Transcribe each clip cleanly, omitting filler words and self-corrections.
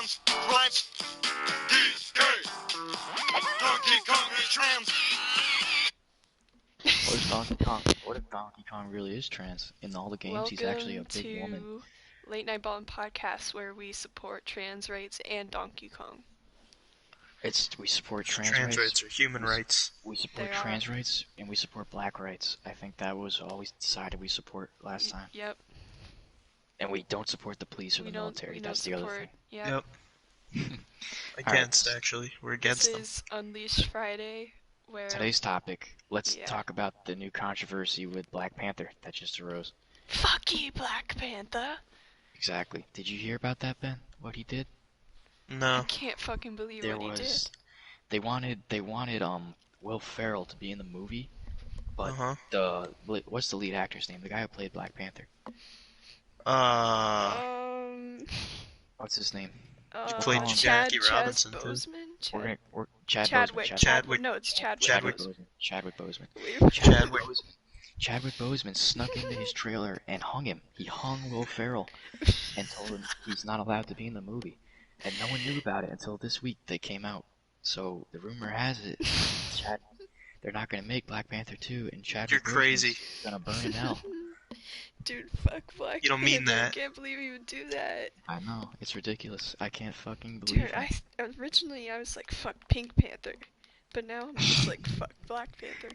trans rights. DK. Donkey Kong is trans. What if Donkey Kong? What if Donkey Kong really is trans? In all the games, he's actually a big woman. Welcome to Late Night Ballin Podcast, where we support trans rights and Donkey Kong. We support trans rights. rights Are human rights. We support trans rights and we support black rights. I think that was all we decided we support last time. Yep. And we don't support the police or the military. That's the other thing. Yep. Against, actually. We're against them. This is Unleashed Friday, where... Today's topic, let's talk about the new controversy with Black Panther that just arose. Fuck you, Black Panther! Exactly. Did you hear about that, Ben? What he did? No. I can't fucking believe what he did. They wanted Will Ferrell to be in the movie, but what's the lead actor's name? The guy who played Black Panther. What's his name? He played Jackie Robinson too. Chadwick. No, it's Chadwick. Chadwick Boseman. Chadwick Boseman snuck into his trailer and hung him. He hung Will Ferrell and told him he's not allowed to be in the movie. And no one knew about it until this week they came out. So the rumor has it, they're not gonna make Black Panther 2, and Chadwick crazy. Gonna burn in hell. Dude, fuck Black Panther. You don't mean that. I can't believe he would do that. I know, it's ridiculous. I can't fucking believe it. Dude, originally I was like, fuck Pink Panther. But now I'm just like, fuck Black Panther.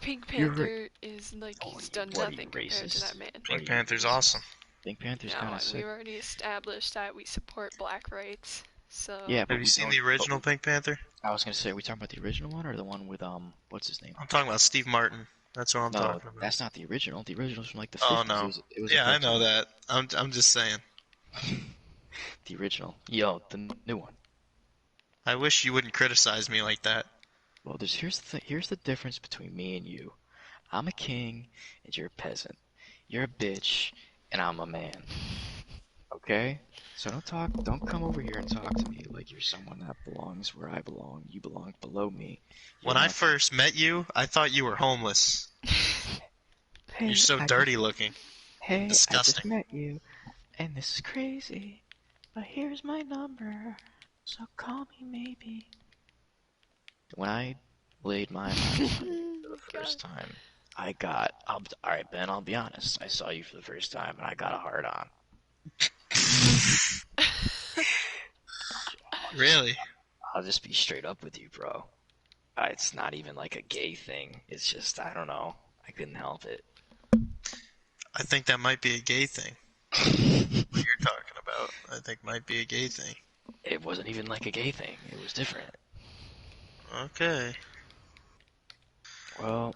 Pink Panther is like, he's done nothing compared to that man. Pink Panther's awesome. Pink Panther's kind of sick. We've already established that we support black rights, so... Yeah, have you seen the original Pink Panther? I was gonna say, are we talking about the original one, or the one with, what's his name? I'm talking about Steve Martin. That's what I'm talking about. That's not the original. The original's from like the 50s. Oh, no. It was I know that. I'm just saying. The original. Yo, the new one. I wish you wouldn't criticize me like that. Well, here's the difference between me and you. I'm a king, and you're a peasant. You're a bitch, and I'm a man. Okay? So don't come over here and talk to me like you're someone that belongs where I belong. You belong below me. When I first met you, I thought you were homeless. Hey, you're so dirty looking. Hey, disgusting. I just met you, and this is crazy. But here's my number, so call me maybe. When I laid my eyes on you for the first time, alright Ben, I'll be honest, I saw you for the first time and I got a hard on. Really? I'll just be straight up with you, bro. It's not even like a gay thing, it's just, I don't know, I couldn't help it. I think that might be a gay thing. What you're talking about, I think might be a gay thing. It wasn't even like a gay thing, it was different. Okay. Well,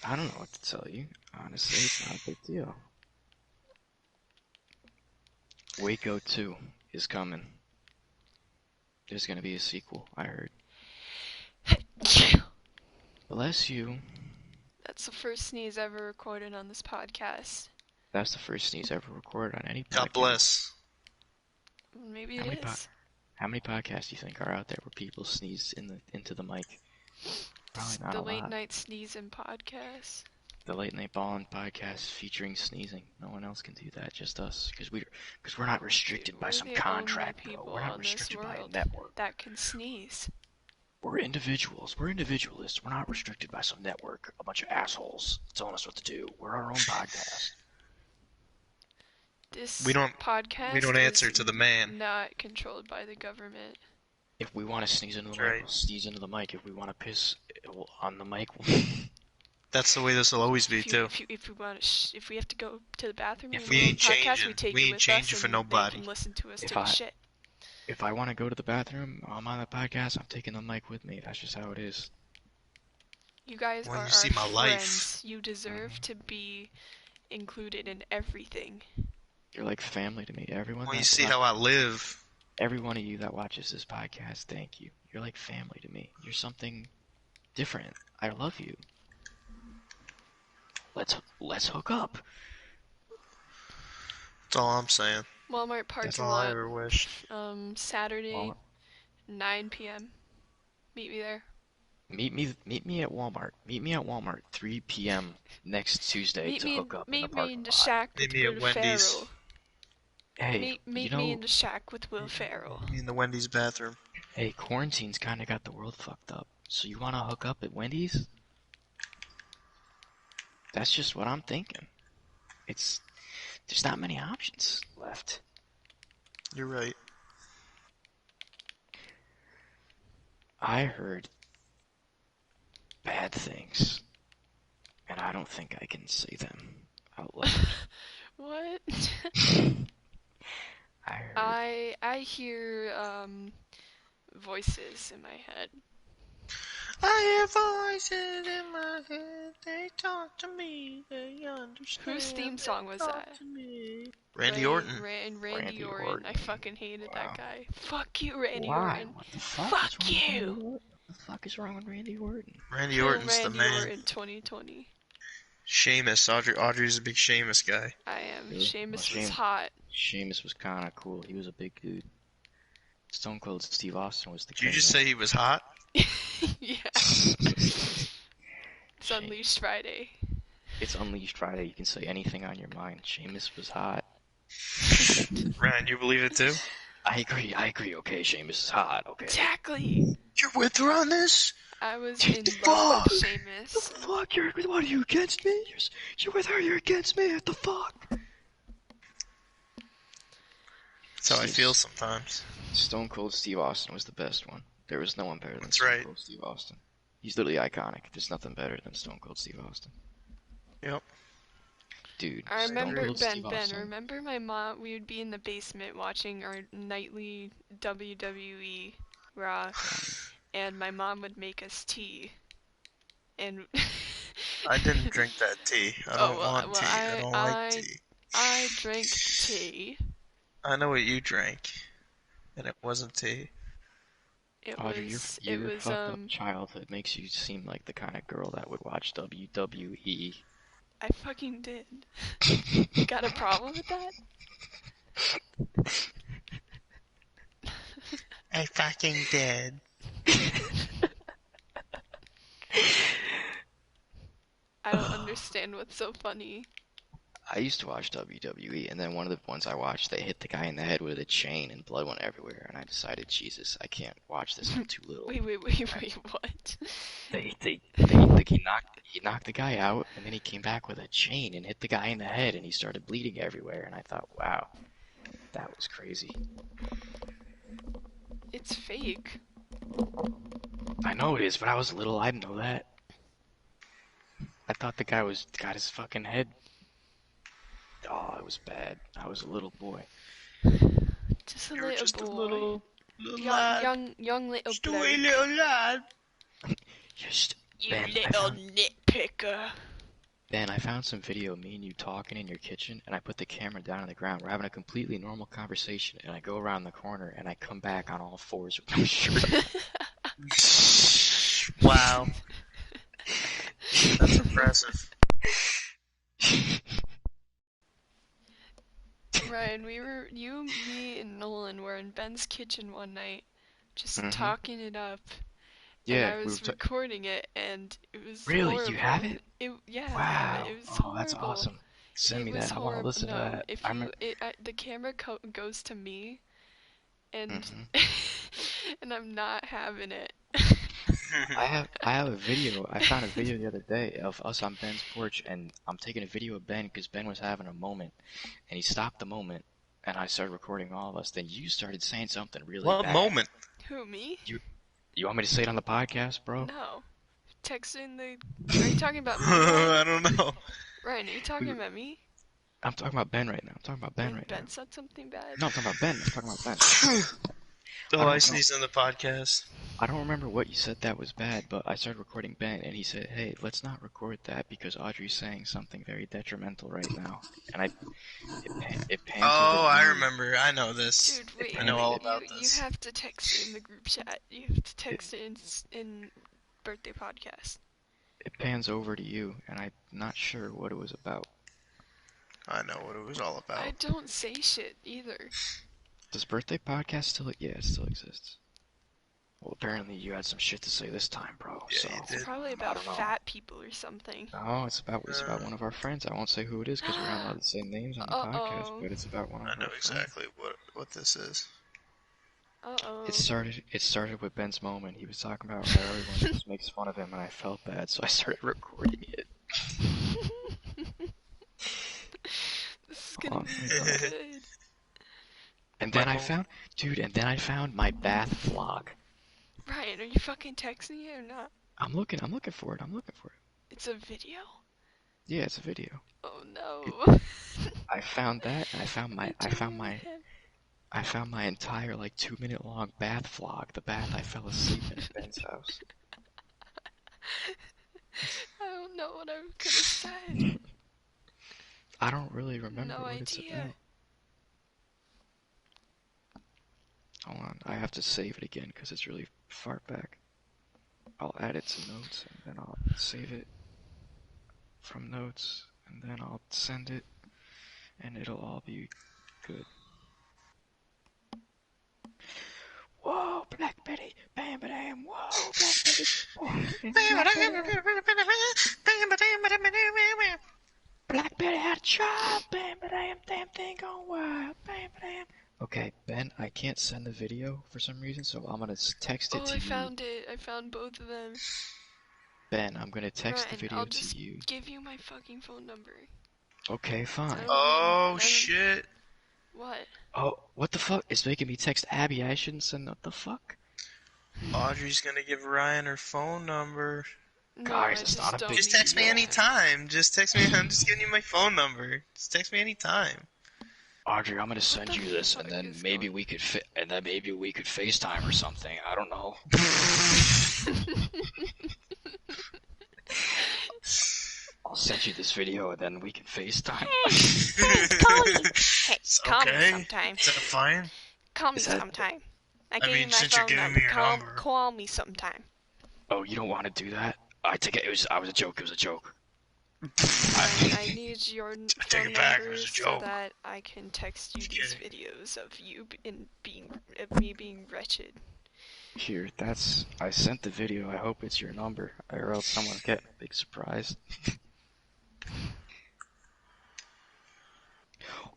I don't know what to tell you. Honestly, it's not a big deal. Waco 2 is coming. There's gonna be a sequel, I heard. Bless you. That's the first sneeze ever recorded on this podcast. That's the first sneeze ever recorded on any podcast. God bless. Maybe it is. How many podcasts do you think are out there where people sneeze into the mic? Probably not a lot. The Late Night Sneezing Podcast. The Late Night Ballin Podcast featuring sneezing. No one else can do that, just us. Because we're not restricted by some contract, bro. We're not restricted by a network. That can sneeze. We're individuals. We're individualists. We're not restricted by some network. A bunch of assholes telling us what to do. We're our own podcast. This podcast we don't answer to the man. Not controlled by the government. If we want to sneeze into the mic, we'll sneeze into the mic. If we want to piss on the mic, we'll... That's the way this will always be, too. If we have to go to the bathroom, if we ain't changing, we ain't changing for nobody. They can listen to us take shit. If I want to go to the bathroom, I'm on the podcast. I'm taking the mic with me. That's just how it is. You guys are our friends. You deserve to be included in everything. You're like family to me. Everyone. When you see how I live. Every one of you that watches this podcast, thank you. You're like family to me. You're something different. I love you. Let's hook up. That's all I'm saying. Walmart parking lot. That's all I ever wished. Saturday, 9 p.m. Meet me there. Meet me at Walmart. Meet me at Walmart 3 p.m. next Tuesday to hook up in the parking lot. Meet me at Wendy's. Hey, Meet me in the shack with Will Ferrell. In the Wendy's bathroom. Hey, quarantine's kind of got the world fucked up. So you want to hook up at Wendy's? That's just what I'm thinking. There's not many options left. You're right. I heard bad things, and I don't think I can say them out loud. What? I I hear voices in my head. I hear voices in my head. They talk to me. They understand. Whose theme song was that? Randy Orton. Randy Orton. I fucking hated that guy. Fuck you, Randy Why? Orton. What the fuck? Fuck you. What the fuck is wrong with Randy Orton? Randy Kill Orton's Randy the man. Orton 2020. Sheamus. Audrey's a big Sheamus guy. I am. Really? Sheamus Well, was hot. Sheamus was kind of cool. He was a big dude. Stone Cold Steve Austin was the Did you king. just say he was hot? Yeah. It's Unleashed Friday. It's Unleashed Friday. You can say anything on your mind. Sheamus was hot. Ryan, you believe it too? I agree. Okay, Sheamus is hot. Okay. Exactly. You're with her on this? I was in love with The Sheamus. fuck? What are you against me? You're with her. You're against me. What the fuck? That's how I feel sometimes. Stone Cold Steve Austin was the best one. There was no one better than That's Stone right. Cold Steve Austin. He's literally iconic. There's nothing better than Stone Cold Steve Austin. Yep. Dude, I Stone remember Cold Steve Austin. remember my mom, we would be in the basement watching our nightly WWE Raw, and my mom would make us tea. And I didn't drink that tea. I don't want tea. I don't like tea. I drank tea. I know what you drank, and it wasn't tea. Audrey, your fucked up childhood makes you seem like the kind of girl that would watch WWE. I fucking did. Got a problem with that? I fucking did. I don't understand what's so funny. I used to watch WWE, and then one of the ones I watched, they hit the guy in the head with a chain and blood went everywhere, and I decided, Jesus, I can't watch this, I'm too little. Wait, what? He knocked the guy out, and then he came back with a chain and hit the guy in the head, and he started bleeding everywhere, and I thought, wow, that was crazy. It's fake. I know it is, but I was little, I didn't know that. I thought the guy got his fucking head. Oh, it was bad. I was a little boy. Just a You're little just boy. a little lad. Young little Just a bloke. wee little lad. Just You Ben, little nitpicker. Ben, I found some video of me and you talking in your kitchen, and I put the camera down on the ground. We're having a completely normal conversation, and I go around the corner, and I come back on all fours with no shirt. Wow. That's impressive. Ryan, you, me, and Nolan were in Ben's kitchen one night, just Mhm. talking it up. Yeah, and I was recording it, and it was Really? horrible. You have it? Yeah, I Wow. have it. It was horrible. That's awesome. Send me that. I want to listen to that. If I you, remember... the camera goes to me, and Mhm. and I'm not having it. I have a video. I found a video the other day of us on Ben's porch, and I'm taking a video of Ben because Ben was having a moment, and he stopped the moment, and I started recording all of us. Then you started saying something really What bad. moment? Who, me? You want me to say it on the podcast, bro? No. Texting the. Are you talking about me? I don't know. Ryan, are you talking about me? I'm talking about Ben right now. I'm talking about Ben right Ben now. said something bad. No, I'm talking about Ben. I'm talking about Ben. Oh, I sneezed on the podcast. I don't remember what you said that was bad, but I started recording Ben, and he said, "Hey, let's not record that because Audrey's saying something very detrimental right now." And it pans. Oh, I remember. I know this. Dude, wait. I know all about this. You have to text it in the group chat. You have to text it in birthday podcast. It pans over to you, and I'm not sure what it was about. I know what it was all about. I don't say shit either. Does birthday podcast still? Yeah, it still exists. Well, apparently you had some shit to say this time, bro. Yeah, So you It's did. probably I about don't know. fat people or something. No, it's about one of our friends. I won't say who it is because we're not allowed to say names on the podcast. Uh-oh. But it's about one of I our know friends. exactly what this is. Uh-oh. It started with Ben's moment. He was talking about how everyone just makes fun of him, and I felt bad, so I started recording it. This is gonna be so good. And then I found my bath vlog. Ryan, are you fucking texting it or not? I'm looking for it. It's a video? Yeah, it's a video. Oh no. I found that, and I found Him. my entire 2-minute long bath vlog. The bath I fell asleep in at Ben's house. I don't know what I could have said. I don't really remember No what it's idea. about. Hold on, I have to save it again because it's really far back. I'll add it to notes and then I'll save it from notes and then I'll send it and it'll all be good. Whoa, Black Betty, bam bam, whoa, Black Betty, Black Betty had a job, bam bam, damn thing gone wild, bam bam. Okay, Ben, I can't send the video for some reason, so I'm gonna text it to you. I found it. I found both of them. Ben, I'm gonna text Ryan, the video I'll to just you. give you my fucking phone number. Okay, fine. Oh shit! What? Oh, what the fuck? It's making me text Abby. I shouldn't send. What the fuck? Audrey's gonna give Ryan her phone number. No, Guys, I it's just not a don't big Just text me need anytime. Just text me. I'm just giving you my phone number. Just text me anytime. Audrey, I'm gonna send the you this, and fuck then is maybe going- we could FaceTime or something. I don't know. I'll send you this video, and then we can FaceTime. Call me. Hey, call me Okay. sometime. Is that fine? Call me Is that- sometime. I I gave mean, you my since you're phone giving number. me your number. Call me sometime. Oh, you don't want to do that? I take it. It was a joke. It was a joke. I need your take phone it back, it number was a so joke. that I can text you Just these kidding. videos of me being wretched. Here, I sent the video. I hope it's your number, or else someone's getting a big surprise.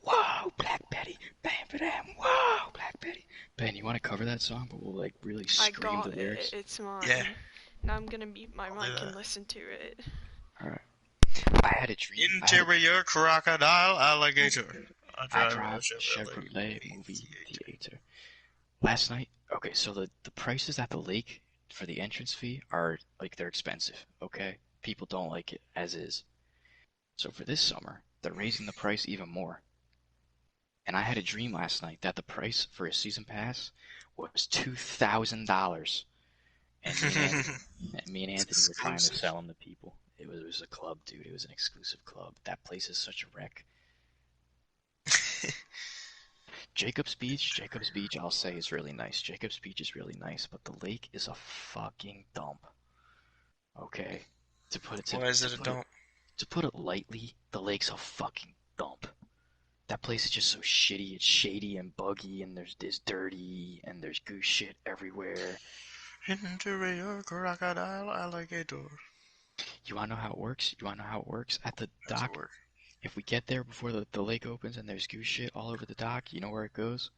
Whoa, Black Betty, bam, bam, whoa, Black Betty. Ben, you want to cover that song, but we'll really I scream got the lyrics? it. It's mine. Yeah. Now I'm gonna mute my I'll do mic that. and listen to it. Alright. I had a dream. Interior crocodile alligator. I drive Chevrolet movie theater. Last night, okay, so the prices at the lake for the entrance fee are, they're expensive, okay? People don't like it, as is. So for this summer, they're raising the price even more. And I had a dream last night that the price for a season pass was $2,000. And me and Anthony were trying to sell them to people. It was a club, dude. It was an exclusive club. That place is such a wreck. Jacob's Beach, I'll say, is really nice. Jacob's Beach is really nice, but the lake is a fucking dump. Okay? Why is it a dump? To put it lightly, the lake's a fucking dump. That place is just so shitty. It's shady and buggy, and it's dirty, and there's goose shit everywhere. Interior crocodile alligator. You wanna know how it works? At the How's it dock, work? if we get there before the lake opens and there's goose shit all over the dock, you know where it goes?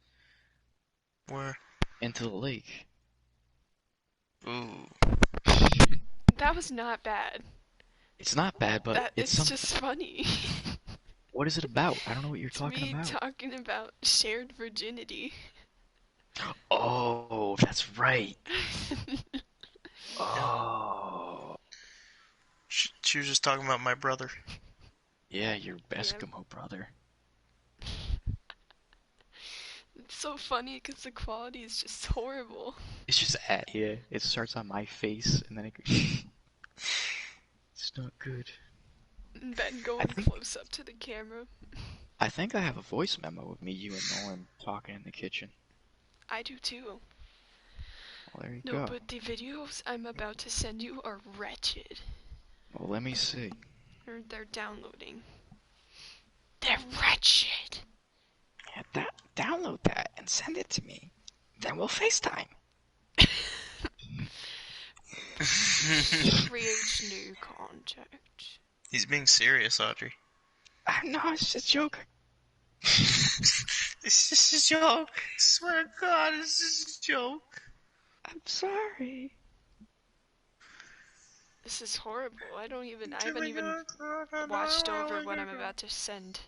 Where? Into the lake. Ooh. That was not bad. It's not bad, but It's just funny. What is it about? I don't know what you're It's talking me about. talking about shared virginity. Oh, that's right. Oh. She was just talking about my brother. Yeah, your Eskimo brother. It's so funny because the quality is just horrible. It's just yeah. It starts on my face and then it it's not good. And Ben going close up to the camera. I think I have a voice memo of me, you, and Nolan talking in the kitchen. I do too. Well, there you No, go. but the videos I'm about to send you are wretched. Well, let me see. They're downloading. They're wretched. Yeah, download that and send it to me. Then we'll FaceTime. Create new contact. He's being serious, Audrey. No, it's just a joke. It's just a joke. I swear to God, it's just a joke. I'm sorry. This is horrible. I haven't even watched over what I'm about to send.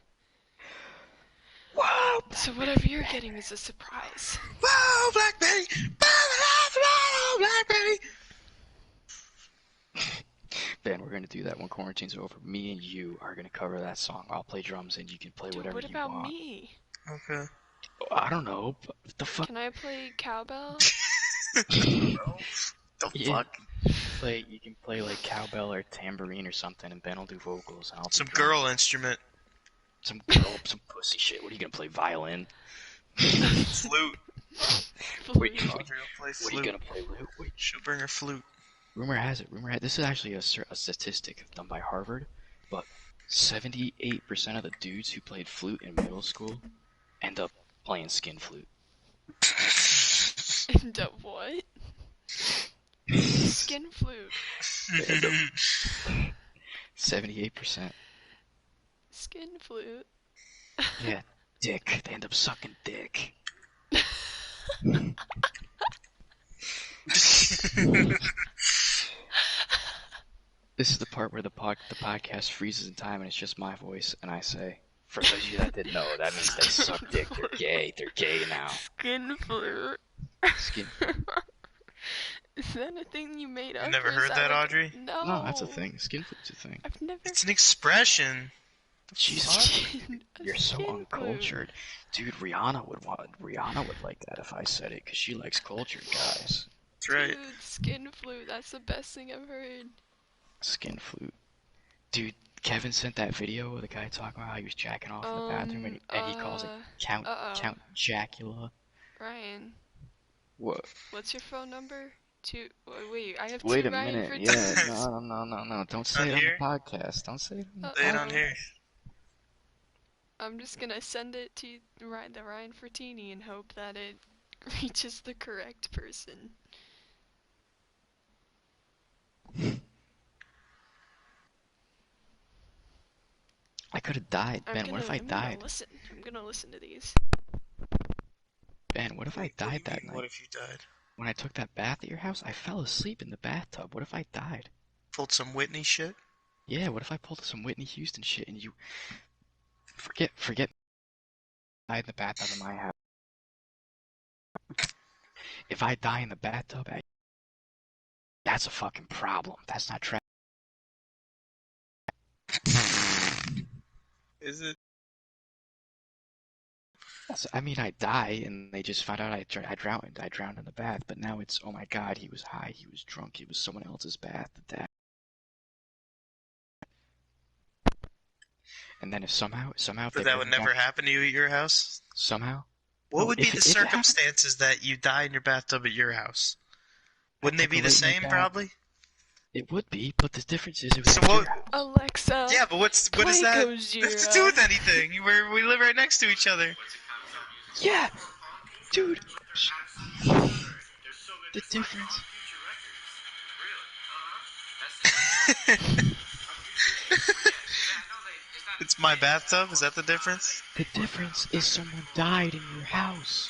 Whoa! So whatever you're getting is a surprise. Whoa, Blackberry! Blackberry! Ben, we're gonna do that when quarantine's over. Me and you are gonna cover that song. I'll play drums and you can play Dude, whatever what you about want. me? Okay. I don't know. But what the fuck? Can I play cowbell? The Yeah. fuck? You can play like cowbell or tambourine or something, and Ben will do vocals. And I'll do Some drums. girl instrument. Some pussy shit. What are you gonna play? Violin? Flute. Wait, Flute. Audrey will play what are flute. you gonna play? Wait. She'll bring her flute. Rumor has it. This is actually a statistic done by Harvard, but 78% of the dudes who played flute in middle school end up playing skin flute. End up what? Skin flute. 78%. Skin flute. Yeah, dick. They end up sucking dick. This is the part where the podcast freezes in time and it's just my voice, and I say, for those of you that didn't know, that means they suck dick. They're gay. They're gay now. Skin flute. Skin. Is that a thing you made up? You never or is heard that, like... Audrey? No. No, that's a thing. Skin flute's a thing. I've never. It's an expression. Jesus, A you're so skin uncultured, dude. Rihanna would like that if I said it, cause she likes cultured guys. That's right. Dude, skin flute. That's the best thing I've heard. Skin flute, dude. Kevin sent that video of the guy talking about how he was jacking off in the bathroom, and he calls it Count Jacula. Ryan, What? what's your phone number? Wait, I have Wait two a Ryan minute. for Yeah, no. Don't say On it on here? the podcast. Don't say it on the Say it on here. I'm just gonna send it to the Ryan Fertini and hope that it reaches the correct person. I could have died, Ben. What if I died? I'm gonna listen to these. Ben, what if I died that night? What if you died? When I took that bath at your house, I fell asleep in the bathtub. What if I died? Pulled some Whitney shit? Yeah, what if I pulled some Whitney Houston shit and you... Forget I in the bathtub in my house. If I die in the bathtub, that's a fucking problem. That's not trash. Is it? I mean, I die and they just found out I drowned. I drowned in the bath, but now it's, oh my god, he was high, he was drunk, it was someone else's bath. And then if somehow But that would never happen to you at your house? Somehow? What would be the circumstances that you die in your bathtub at your house? Wouldn't they be the same, probably? It would be, but the difference is... So what... Alexa. Yeah, but what does that have to do with anything? We live right next to each other. Yeah! Dude! The difference... It's my bathtub? Is that the difference? The difference is someone died in your house.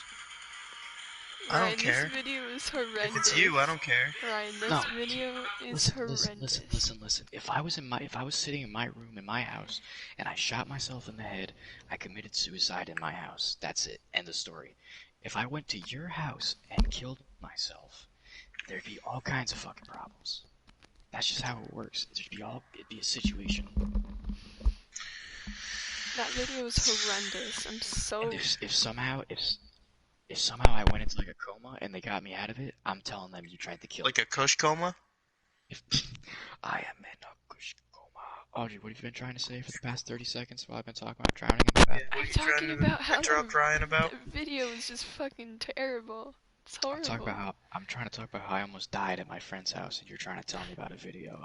I don't care. This video is horrendous. If it's you, I don't care. Ryan, this video is horrendous. Listen. If I was sitting in my room in my house and I shot myself in the head, I committed suicide in my house. That's it. End of story. If I went to your house and killed myself, there'd be all kinds of fucking problems. That's just how it works. It'd be a situation. That video is horrendous. I'm so... And if somehow I went into like a coma and they got me out of it, I'm telling them you tried to kill me. Like a kush coma? I am in a kush coma. Audrey, what have you been trying to say for the past 30 seconds while I've been talking about drowning in the bath? Yeah, I'm talking about how interrupt Ryan about? the video is just fucking terrible. It's horrible. I'm trying to talk about how I almost died at my friend's house, and you're trying to tell me about a video.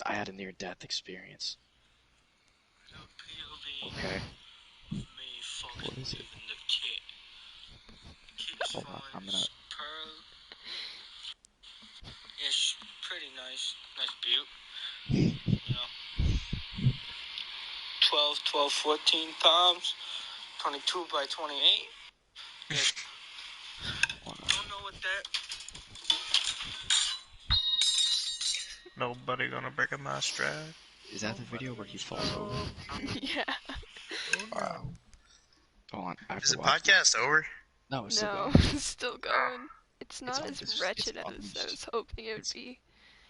I had a near-death experience. Okay. What is it? Hold on, I'm gonna... pretty nice butte. You know, 12, 14 pounds, 22 by 28. Yes. Don't know what that. Nobody gonna break a my stride. Is that the video where he falls over? Yeah. Wow. Hold on, I have Is to the watch podcast over? No, it's still No, going. it's still going. It's not It's as it's wretched as I unleashed. was hoping it would It's- be.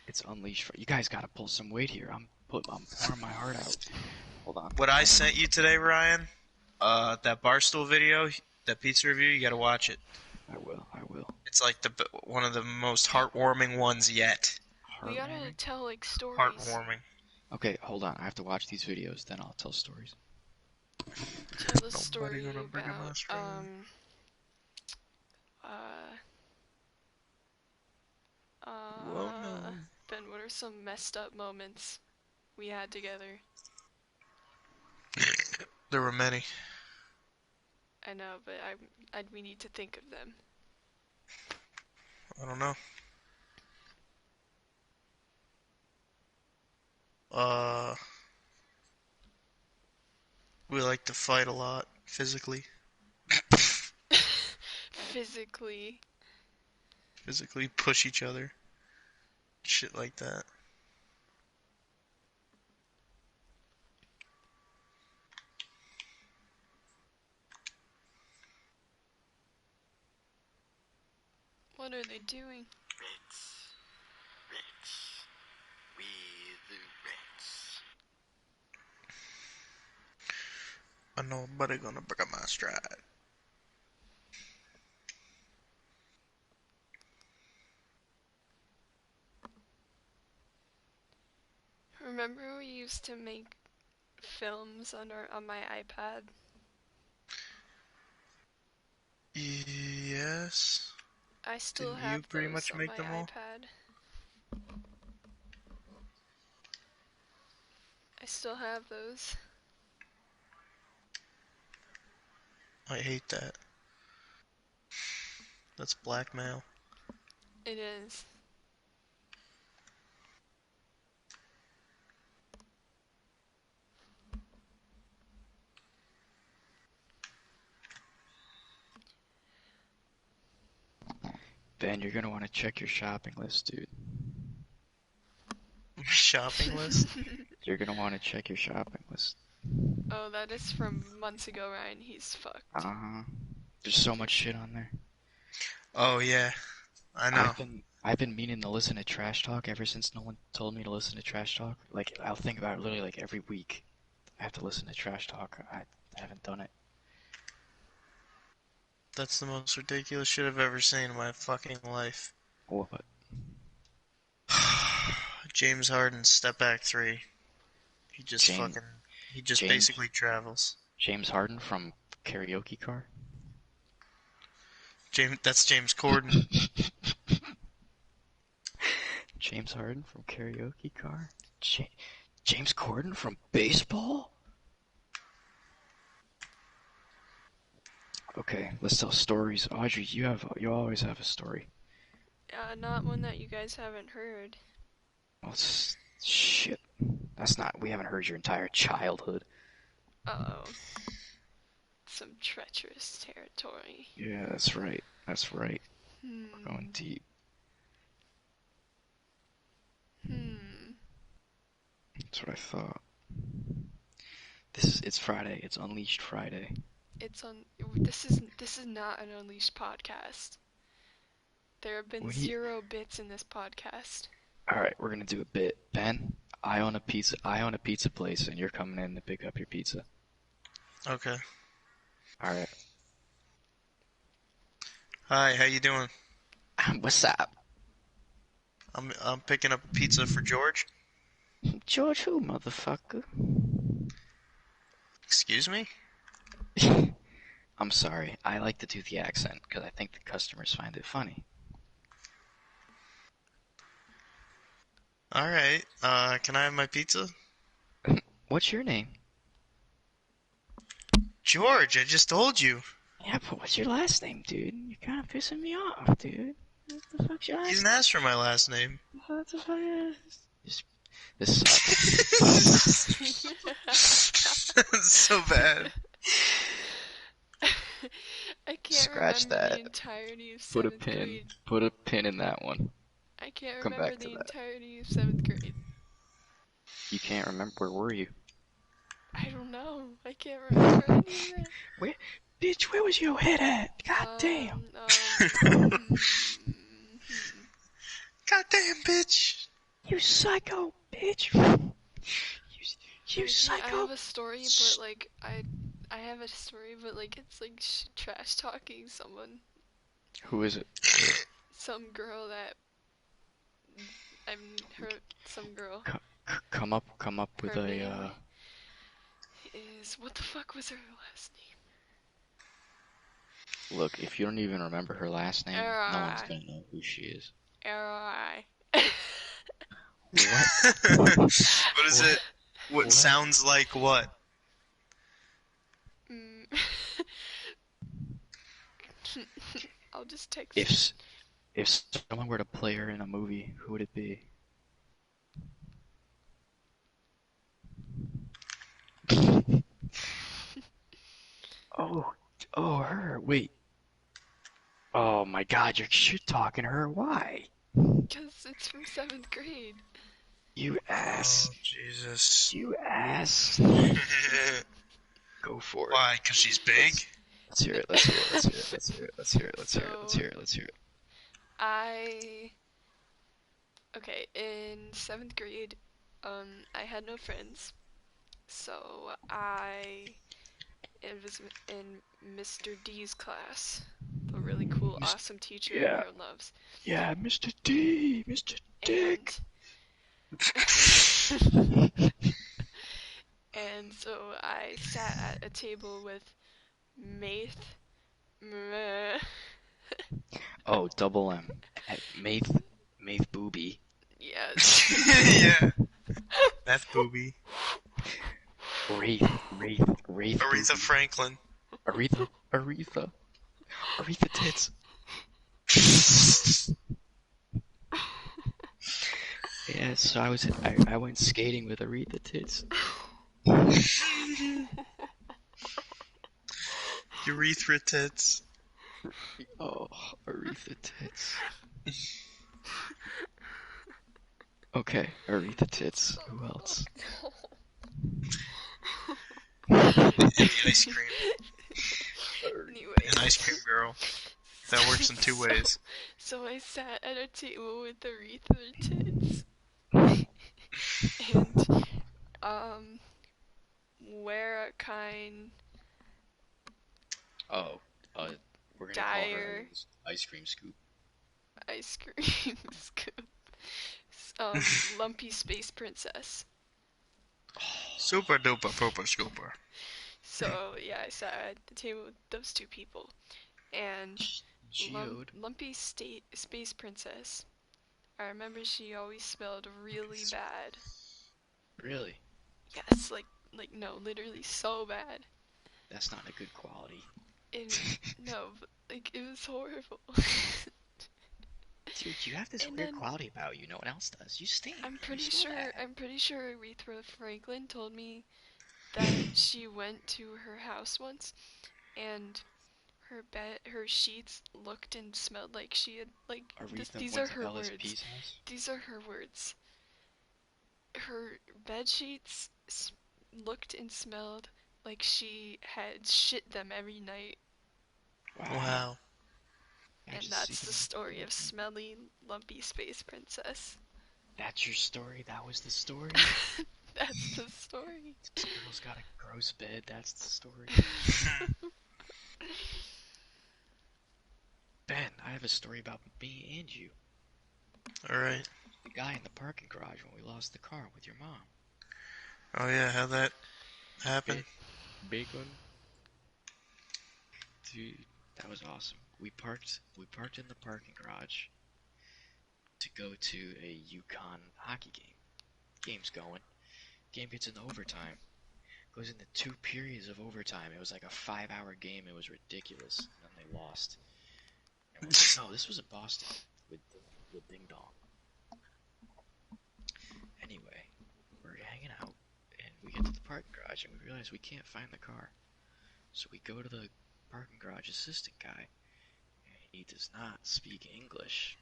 It's unleashed. You guys gotta pull some weight here. I'm pouring my heart out. Hold on. What I sent you today, Ryan, that Barstool video, that pizza review, you gotta watch it. I will. It's like one of the most heartwarming ones yet. We gotta tell like stories. Heartwarming. Okay, hold on. I have to watch these videos, then I'll tell stories. Tell a story gonna bring a about monster in. Whoa, no. Ben, what are some messed up moments we had together? There were many. I know, but we need to think of them. I don't know. We like to fight a lot, physically. Physically. Physically push each other. Shit like that. What are they doing? Reds. We the Reds. But nobody gonna break my stride. Remember we used to make films on my iPad? Yes. I still Didn't have you pretty those much on make my them all? iPad. I still have those. I hate that. That's blackmail. It is. Ben, you're gonna want to check your shopping list, dude. Shopping list? You're gonna want to check your shopping list. Oh, that is from months ago, Ryan. He's fucked. There's so much shit on there. Oh yeah, I know. I've been meaning to listen to Trash Talk ever since no one told me to listen to Trash Talk. Like, I'll think about it literally like every week. I have to listen to Trash Talk. I haven't done it. That's the most ridiculous shit I've ever seen in my fucking life. What? James Harden's Step Back 3. He just James basically travels. James Harden from Karaoke Car? That's James Corden. James Harden from Karaoke Car? James Corden from baseball? Okay, let's tell stories. Audrey, you always have a story. Not one that you guys haven't heard. Well, shit. We haven't heard your entire childhood. Uh-oh. Some treacherous territory. Yeah, that's right. We're going deep. That's what I thought. It's Friday. It's Unleashed Friday. This is not an Unleashed podcast. There have been 0 bits in this podcast. Alright, we're gonna do a bit. Ben, I own a pizza place, and you're coming in to pick up your pizza. Okay. Alright. Hi, how you doing? What's up? I'm picking up a pizza for George. George who, motherfucker? Excuse me? I'm sorry. I like to do the accent, because I think the customers find it funny. Alright, can I have my pizza? What's your name? George, I just told you. Yeah, but what's your last name, dude? You're kind of pissing me off, dude. What the fuck's your He last didn't ask for my last name. What the fuck is this sucks. That's so bad. I can't Scratch remember the that. entirety of Put a 7th pin. grade. Put a pin in that one. I can't Come remember back to the that. entirety of 7th grade. You can't remember. Where were you? I don't know. I can't remember any of that. Bitch, where was your head at? God damn. Goddamn, bitch. You psycho, bitch. You See, I psycho. have a story, but like I have a story, but like it's like trash talking someone, Who is it? some girl that some girl. Come up with Her a name is what the fuck was her last name? Look, if you don't even remember her last name, no one's gonna know who she is. R.I. What? What is it? What sounds like what? I'll just text her. If someone were to play her in a movie, who would it be? Oh, her. Wait. Oh my God, you're shit talking her. Why? Because it's from 7th grade. You ass. Oh, Jesus. You ass. Go for it. Why? Because she's big? Let's hear it. Let's hear it. Let's hear it. Let's hear it. Let's hear it. Let's hear it. Let's hear it. Let's hear it. Okay, in 7th grade, I had no friends, so it was in Mr. D's class, the really cool, awesome teacher everyone loves. Yeah, Mr. D, Mr. Dick. And so I sat at a table with Maith. Oh, double M. Maith Booby. Yes. Yeah. Meth booby. Wraith. Aretha Franklin. Aretha tits. Yeah, so I went skating with Aretha tits. Urethra tits. Oh, Aretha tits. Okay, Aretha tits. Who else? Ice cream. Anyway. An ice cream girl. That works in two ways. So I sat at a table with Aretha tits. And, wear a kind. Oh, we're gonna call her Ice Cream Scoop. Ice cream scoop. Lumpy space princess. Super duper pooper scooper. So yeah, I sat at the table with those two people, and Lumpy space princess. I remember she always smelled really bad. Really? Yes, like no, literally so bad. That's not a good quality. No, but, like it was horrible. Dude, you have this weird quality about you. No one else does. You stink. I'm pretty sure Aretha Franklin told me that she went to her house once, and her sheets looked and smelled like she had these are her words. These are her words. Her bed sheets looked and smelled like she had shit them every night. Wow. And that's the story of smelly, lumpy space princess. That's your story? That was the story? That's the story. This girl's got a gross bed. That's the story. Ben, I have a story about me and you. Alright. The guy in the parking garage when we lost the car with your mom. Oh yeah, how'd that happen? Big one. Dude, that was awesome. We parked in the parking garage to go to a UConn hockey game. Game's going. Game gets into overtime. Goes into 2 periods of overtime. It was like a 5-hour game. It was ridiculous. And then they lost. And we're like, no, this was in Boston. with the ding dong. Anyway, we're hanging out, and we get to the parking garage, and we realize we can't find the car. So we go to the parking garage assistant guy, and he does not speak English.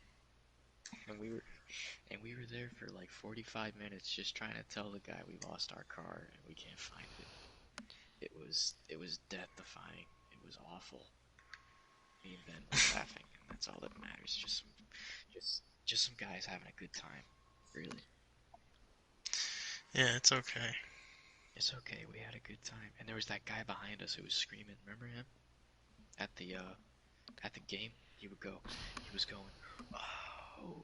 And we were there for like 45 minutes just trying to tell the guy we lost our car and we can't find it. It was death defying. It was awful. Me and Ben were laughing, and that's all that matters. Just some guys having a good time. Really. Yeah, it's okay. It's okay. We had a good time. And there was that guy behind us who was screaming. Remember him? At the game, he was going, oh.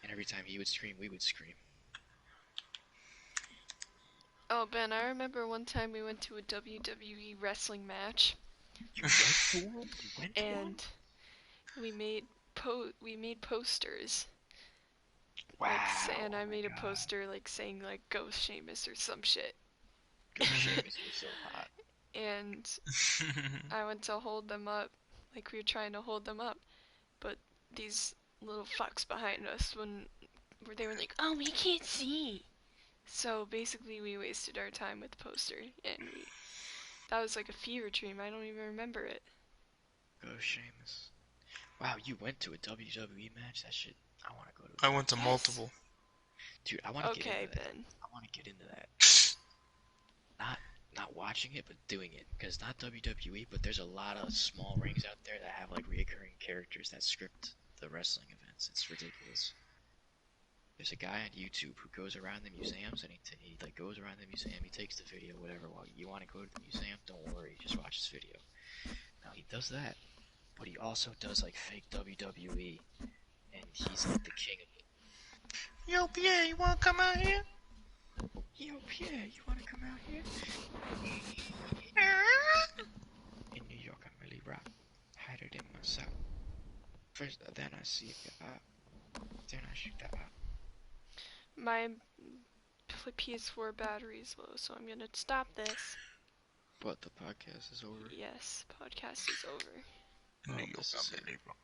And every time he would scream, we would scream. Oh, Ben, I remember one time we went to a WWE wrestling match. You went to one? You went to one? And we made posters. Wow. And I made God. a poster saying Ghost Sheamus or some shit. Ghost Sheamus was so hot. And I went to hold them up, we were trying to hold them up, but these little fucks behind us they were like, oh, we can't see. So basically we wasted our time with the poster, and that was like a fever dream. I don't even remember it. Ghost Sheamus. Wow, you went to a WWE match? That shit, I want to go to. I went to multiple. Dude, I want to get into that. Ben. I want to get into that. Not watching it, but doing it. Because not WWE, but there's a lot of small rings out there that have reoccurring characters that script the wrestling events. It's ridiculous. There's a guy on YouTube who goes around the museums, and he goes around the museum, he takes the video, whatever. Well, you want to go to the museum? Don't worry, just watch this video. Now, he does that, but he also does fake WWE, and he's the king of it. Yo, Pierre, you wanna come out here? Yo, Pierre, you wanna come out here? In New York, I'm really rock. Hide it in myself. First, then I see it up. Then I shoot that up. My PS4 battery is low, so I'm gonna stop this. What, the podcast is over? Yes, podcast is over. New York, I'm really wrong.